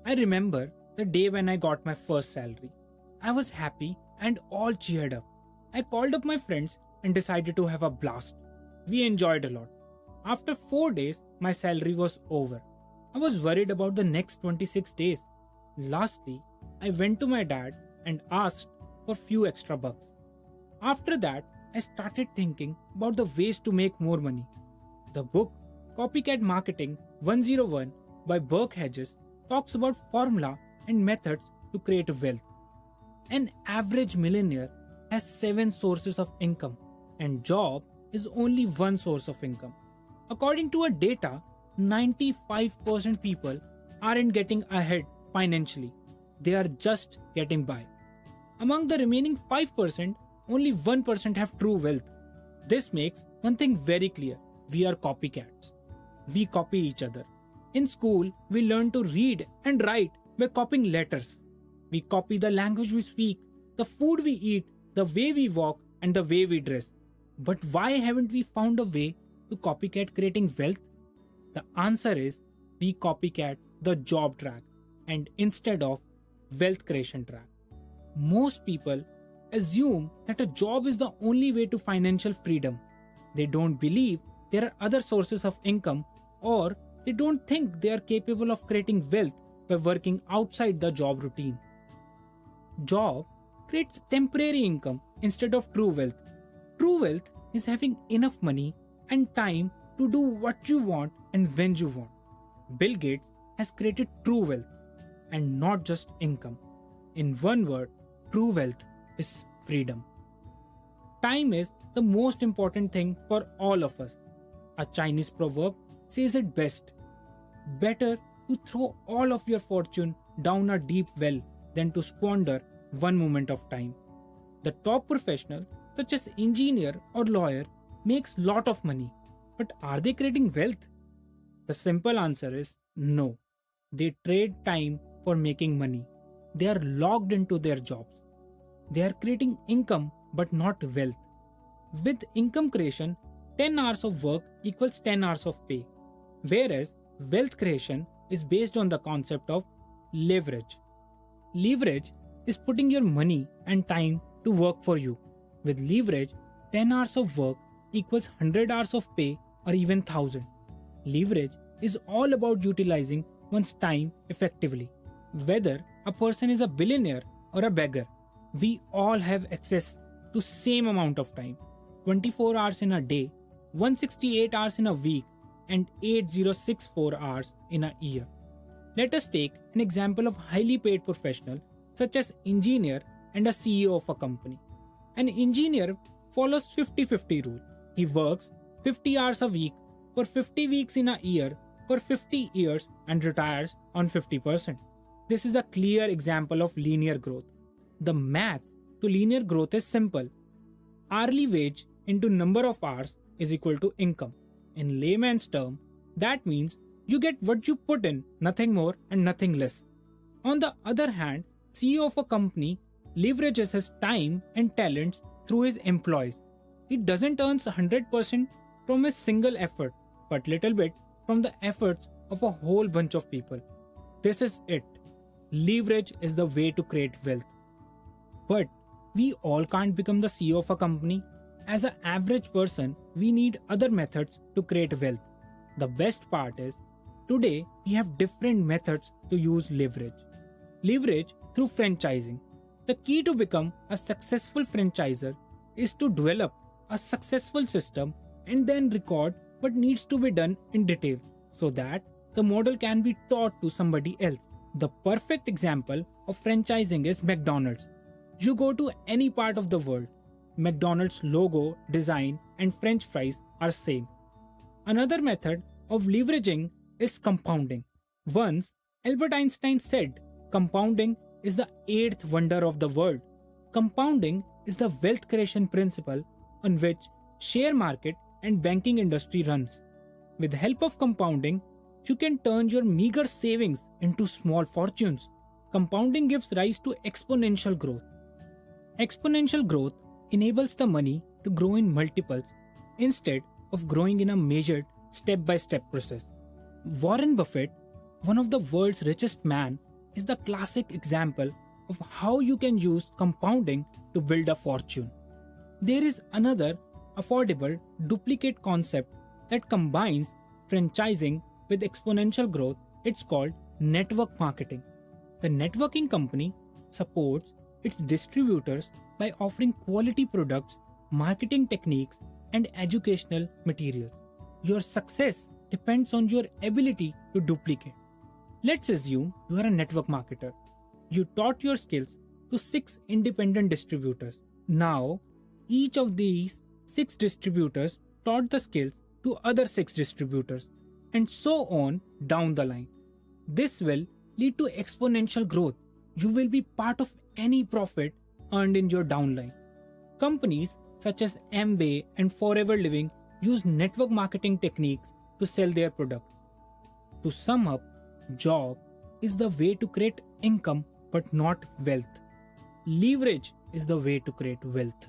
I remember the day when I got my first salary. I was happy and all cheered up. I called up my friends and decided to have a blast. We enjoyed a lot. After 4 days, my salary was over. I was worried about the next 26 days. Lastly, I went to my dad and asked for few extra bucks. After that, I started thinking about the ways to make more money. The book Copycat Marketing 101 by Burke Hedges talks about formula and methods to create wealth. An average millionaire has 7 sources of income and job is only one source of income. According to our data, 95% people aren't getting ahead financially. They are just getting by. Among the remaining 5%, only 1% have true wealth. This makes one thing very clear. We are copycats. We copy each other. In school, we learn to read and write by copying letters. We copy the language we speak, the food we eat, the way we walk, and the way we dress. But why haven't we found a way to copycat creating wealth? The answer is we copycat the job track and instead of wealth creation track. Most people assume that a job is the only way to financial freedom. They don't believe there are other sources of income, or they don't think they are capable of creating wealth by working outside the job routine. Job creates temporary income instead of true wealth. True wealth is having enough money and time to do what you want and when you want. Bill Gates has created true wealth and not just income. In one word, true wealth is freedom. Time is the most important thing for all of us. A Chinese proverb says it best. Better to throw all of your fortune down a deep well than to squander one moment of time. The top professional, such as engineer or lawyer, makes lot of money. But are they creating wealth? The simple answer is no. They trade time for making money. They are logged into their jobs. They are creating income but not wealth. With income creation, 10 hours of work equals 10 hours of pay. Whereas wealth creation is based on the concept of leverage. Leverage is putting your money and time to work for you. With leverage, 10 hours of work equals 100 hours of pay or even 1000. Leverage is all about utilizing one's time effectively. Whether a person is a billionaire or a beggar, we all have access to same amount of time. 24 hours in a day, 168 hours in a week, and 8064 hours in a year. Let us take an example of highly paid professional such as engineer and a CEO of a company. An engineer follows 50-50 rule. He works 50 hours a week for 50 weeks in a year for 50 years and retires on 50%. This is a clear example of linear growth. The math to linear growth is simple. Hourly wage into number of hours is equal to income. In layman's term, that means you get what you put in, nothing more and nothing less. On the other hand, CEO of a company leverages his time and talents through his employees. He doesn't earn 100% from his single effort, but little bit from the efforts of a whole bunch of people. This is it. Leverage is the way to create wealth. But we all can't become the CEO of a company. As an average person, we need other methods to create wealth. The best part is, today we have different methods to use leverage. Leverage through franchising. The key to become a successful franchisor is to develop a successful system and then record what needs to be done in detail so that the model can be taught to somebody else. The perfect example of franchising is McDonald's. You go to any part of the world, McDonald's logo, design, and French fries are same. Another method of leveraging is compounding. Once, Albert Einstein said, compounding is the eighth wonder of the world. Compounding is the wealth creation principle on which share market and banking industry runs. With the help of compounding, you can turn your meager savings into small fortunes. Compounding gives rise to exponential growth. Exponential growth enables the money to grow in multiples instead of growing in a measured step-by-step process. Warren Buffett, one of the world's richest man, is the classic example of how you can use compounding to build a fortune. There is another affordable duplicate concept that combines franchising with exponential growth. It's called network marketing. The networking company supports its distributors by offering quality products, marketing techniques, and educational materials. Your success depends on your ability to duplicate. Let's assume you are a network marketer. You taught your skills to 6 independent distributors. Now, each of these 6 distributors taught the skills to other 6 distributors, and so on down the line. This will lead to exponential growth. You will be part of any profit earned in your downline. Companies such as Amway and Forever Living use network marketing techniques to sell their products. To sum up, job is the way to create income but not wealth. Leverage is the way to create wealth.